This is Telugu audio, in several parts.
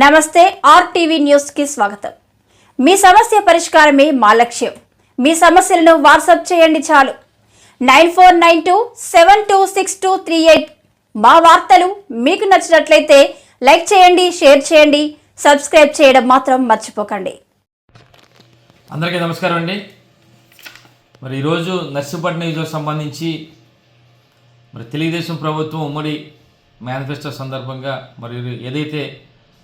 నమస్తే ఆర్టీవీ న్యూస్ కి స్వాగతం. మీ సమస్య పరిష్కారమే మా లక్ష్యం. మీ సమస్యలను వాట్సాప్ చేయండి చాలు. 9492726238. మా వార్తలు మీకు నచ్చినట్లయితే లైక్ చేయండి, షేర్ చేయండి, సబ్స్క్రైబ్ చేయడం మాత్రం మర్చిపోకండి. అందరికీ నమస్కారం అండి. మరి ఈరోజు నర్సీపట్నం నియోజకవర్గం సంబంధించి మరి తెలుగుదేశం ప్రభుత్వం ఉమ్మడి మేనిఫెస్టో సందర్భంగా మరి ఏదైతే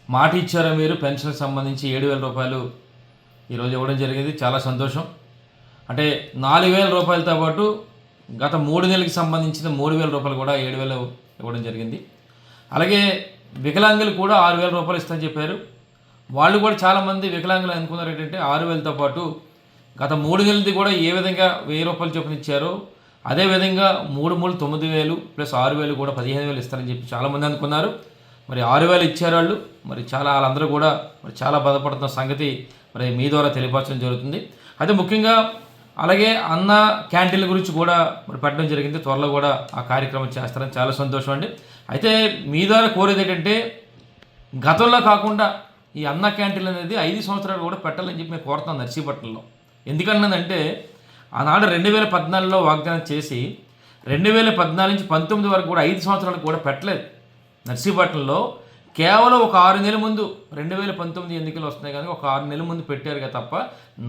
మాట ఇచ్చారో మీరు పెన్షన్కి సంబంధించి 7,000 రూపాయలు ఈరోజు ఇవ్వడం జరిగింది. చాలా సంతోషం. అంటే 4,000 రూపాయలతో పాటు గత 3 నెలలకు సంబంధించిన 3,000 రూపాయలు కూడా 7,000 ఇవ్వడం జరిగింది. అలాగే వికలాంగులు కూడా 6,000 రూపాయలు ఇస్తామని చెప్పారు. వాళ్ళు కూడా చాలామంది వికలాంగులు అనుకున్నారు ఏంటంటే 6,000తో పాటు గత 3 నెలలది కూడా ఏ విధంగా 1,000 రూపాయలు చొప్పున ఇచ్చారో అదేవిధంగా 3 9,000 ప్లస్ 6,000 కూడా 15,000 ఇస్తారని చెప్పి చాలామంది అనుకున్నారు. మరి 6,000 ఇచ్చారు వాళ్ళు. మరి వాళ్ళందరూ కూడా మరి చాలా బాధపడుతున్న సంగతి మరి మీ ద్వారా తెలియపరచడం జరుగుతుంది. అయితే ముఖ్యంగా అలాగే అన్న క్యాంటీన్ల గురించి కూడా మరి పెట్టడం జరిగింది. త్వరలో కూడా ఆ కార్యక్రమం చేస్తారని చాలా సంతోషం అండి. అయితే మీ ద్వారా కోరేది ఏంటంటే గతంలో కాకుండా ఈ అన్న క్యాంటీన్లు అనేది 5 సంవత్సరాలు కూడా పెట్టాలని చెప్పి మేము కోరుతున్నాం నర్సీపట్నంలో. ఎందుకన్నానంటే ఆనాడు 2014లో వాగ్దానం చేసి 2014 నుంచి 19 వరకు కూడా 5 సంవత్సరాలు కూడా పెట్టలేదు. నర్సీపట్నంలో కేవలం ఒక 6 నెలల ముందు 2019 ఎన్నికలు వస్తున్నాయి కానీ ఒక 6 నెలల ముందు పెట్టారు తప్ప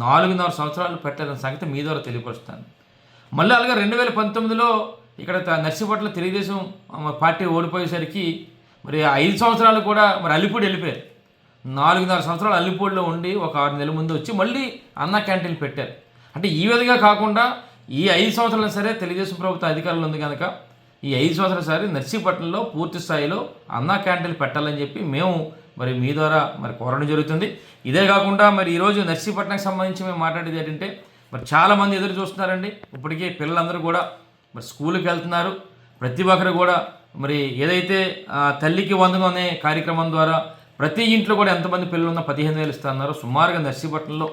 4.5 సంవత్సరాలు పెట్టలేదని సంగతి మీ ద్వారా తెలియపరుస్తాను. మళ్ళీ అలాగే 2019లో ఇక్కడ నర్సీపట్నంలో తెలుగుదేశం పార్టీ ఓడిపోయేసరికి మరి 5 సంవత్సరాలు కూడా మరి అల్లిపూడి వెళ్ళిపోయారు. 4.5 సంవత్సరాలు అల్లిపూడిలో ఉండి ఒక 6 నెలల ముందు వచ్చి మళ్ళీ అన్న క్యాంటీన్లు పెట్టారు. అంటే ఈ విధంగా కాకుండా ఈ 5 సంవత్సరాలు సరే తెలుగుదేశం ప్రభుత్వం అధికారంలో ఉంది కనుక ఈ 5 సంవత్సరాల సరే నర్సీపట్నంలో పూర్తి స్థాయిలో అన్నా క్యాంటీన్లు పెట్టాలని చెప్పి మేము మరి మీ ద్వారా మరి కోరడం జరుగుతుంది. ఇదే కాకుండా మరి ఈరోజు నర్సీపట్నంకి సంబంధించి మేము మాట్లాడేది ఏంటంటే మరి చాలామంది ఎదురు చూస్తున్నారండి. ఇప్పటికే పిల్లలందరూ కూడా మరి స్కూల్కి వెళ్తున్నారు. ప్రతి ఒక్కరు కూడా మరి ఏదైతే తల్లికి వందనం అనే కార్యక్రమం ద్వారా ప్రతి ఇంట్లో కూడా ఎంతమంది పిల్లలు ఉన్నా 15,000 ఇస్తున్నారు. సుమారుగా నర్సీపట్నంలో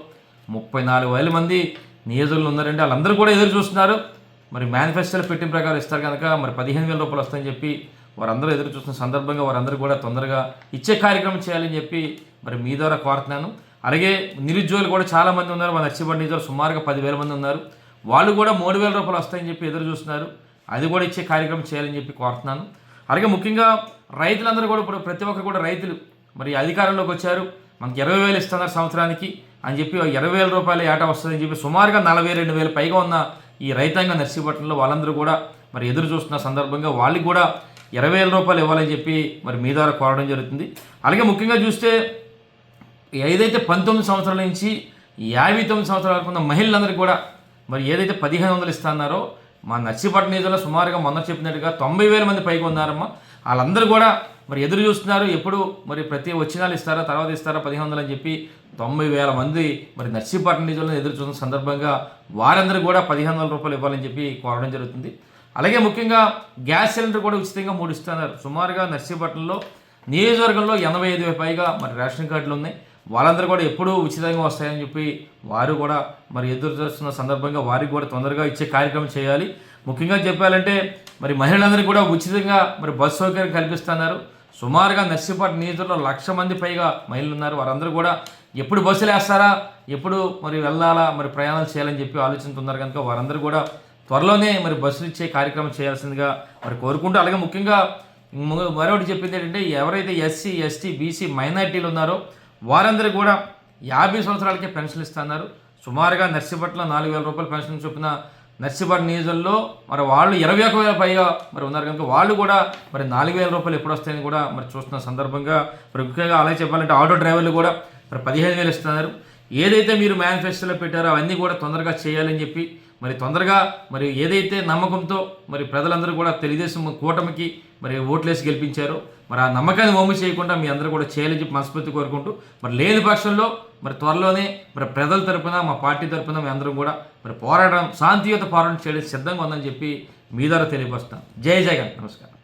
34,000 మంది నియోజకులు ఉన్నారండి. వాళ్ళందరూ కూడా ఎదురు చూస్తున్నారు. మరి మేనిఫెస్టోలో పెట్టిన ప్రకారం ఇస్తారు కనుక మరి 15,000 రూపాయలు వస్తాయని చెప్పి వారందరూ ఎదురు చూస్తున్న సందర్భంగా వారందరూ కూడా తొందరగా ఇచ్చే కార్యక్రమం చేయాలని చెప్పి మరి మీ ద్వారా కోరుతున్నాను. అలాగే నిరుద్యోగులు కూడా చాలామంది ఉన్నారు. మన నర్సీపట్నం నియోజకవర్గంలో సుమారుగా 10,000 మంది ఉన్నారు. వాళ్ళు కూడా 3,000 రూపాయలు వస్తాయని చెప్పి ఎదురు చూస్తున్నారు. అది కూడా ఇచ్చే కార్యక్రమం చేయాలని చెప్పి కోరుతున్నాను. అలాగే ముఖ్యంగా రైతులందరూ కూడా ఇప్పుడు ప్రతి ఒక్కరు కూడా రైతులు మరి అధికారంలోకి వచ్చారు. మనకి 20,000 ఇస్తున్నారు సంవత్సరానికి అని చెప్పి 20,000 రూపాయలు ఏటా వస్తుందని చెప్పి సుమారుగా 42,000 పైగా ఉన్న ఈ రైతాంగ నర్సీపట్నంలో వాళ్ళందరూ కూడా మరి ఎదురు చూస్తున్న సందర్భంగా వాళ్ళకి కూడా 20,000 రూపాయలు ఇవ్వాలని చెప్పి మరి మీ ద్వారా కోరడం జరుగుతుంది. అలాగే ముఖ్యంగా చూస్తే ఏదైతే 19 సంవత్సరాల నుంచి 59 సంవత్సరాల వరకు ఉన్న మహిళలందరికీ కూడా మరి ఏదైతే 1,500 ఇస్తున్నారో మా నర్సీపట్నం నియోజకవర్గంలో సుమారుగా మొన్న చెప్పినట్టుగా 90,000 మంది పైగా ఉన్నారమ్మా. వాళ్ళందరూ కూడా మరి ఎదురు చూస్తున్నారు. ఎప్పుడు మరి ప్రతి వచ్చినాలు ఇస్తారా తర్వాత ఇస్తారా 1,500 అని చెప్పి 90,000 మంది మరి నర్సీపట్నం నియోజకవర్గంలో ఎదురు చూస్తున్న సందర్భంగా వారందరూ కూడా 1,500 రూపాయలు ఇవ్వాలని చెప్పి కోరడం జరుగుతుంది. అలాగే ముఖ్యంగా గ్యాస్ సిలిండర్ కూడా ఉచితంగా 3 ఇస్తున్నారు. సుమారుగా నర్సీపట్నంలో నియోజకవర్గంలో 85,000 పైగా మరి రేషన్ కార్డులు ఉన్నాయి. వాళ్ళందరూ కూడా ఎప్పుడూ ఉచితంగా వస్తాయని చెప్పి వారు కూడా మరి ఎదురు చూస్తున్న సందర్భంగా వారికి కూడా తొందరగా ఇచ్చే కార్యక్రమం చేయాలి. ముఖ్యంగా చెప్పాలంటే మరి మహిళలందరికీ కూడా ఉచితంగా మరి బస్సు సౌకర్యం కల్పిస్తున్నారు. సుమారుగా నర్సీపట్నం నియోజకవర్గంలో 1,00,000 మంది పైగా మహిళలు ఉన్నారు. వారందరూ కూడా ఎప్పుడు బస్సులు వేస్తారా ఎప్పుడు మరి వెళ్ళాలా మరి ప్రయాణాలు చేయాలని చెప్పి ఆలోచిస్తున్నారు కనుక వారందరూ కూడా త్వరలోనే మరి బస్సులు ఇచ్చే కార్యక్రమం చేయాల్సిందిగా మరి కోరుకుంటూ అలాగే ముఖ్యంగా మరొకటి చెప్పింది ఏంటంటే ఎవరైతే ఎస్సీ ఎస్టీ బీసీ మైనారిటీలు ఉన్నారో వారందరూ కూడా 50 సంవత్సరాలకే పెన్షన్ ఇస్తున్నారు. సుమారుగా నర్సీపట్నంలో 4,000 రూపాయల పెన్షన్ చొప్పున నర్సీపట్నం నియోజకవర్గంలో మరి వాళ్ళు 21,000 పైగా మరి ఉన్నారు కనుక వాళ్ళు కూడా మరి 4,000 రూపాయలు ఎప్పుడు వస్తాయని కూడా మరి చూస్తున్న సందర్భంగా మరి ముఖ్యంగా అలాగే చెప్పాలంటే ఆటో డ్రైవర్లు కూడా మరి 15,000 ఇస్తున్నారు. ఏదైతే మీరు మేనిఫెస్టోలో పెట్టారో అవన్నీ కూడా తొందరగా చేయాలని చెప్పి మరి తొందరగా మరి ఏదైతే నమ్మకంతో మరి ప్రజలందరూ కూడా తెలుగుదేశం కూటమికి మరి ఓట్లేసి గెలిపించారో మరి ఆ నమ్మకాన్ని వమ్ము చేయకుండా మీ అందరూ కూడా చేయాలని చెప్పి మనస్ఫూర్తి కోరుకుంటూ మరి లేని పక్షంలో మరి త్వరలోనే మరి ప్రజల తరపున మా పార్టీ తరపున మీ అందరం కూడా మరి పోరాటం శాంతియుత పోరాటం చేయడానికి సిద్ధంగా ఉందని చెప్పి మీ ద్వారా తెలియపరుస్తాం. జై జగన్. నమస్కారం.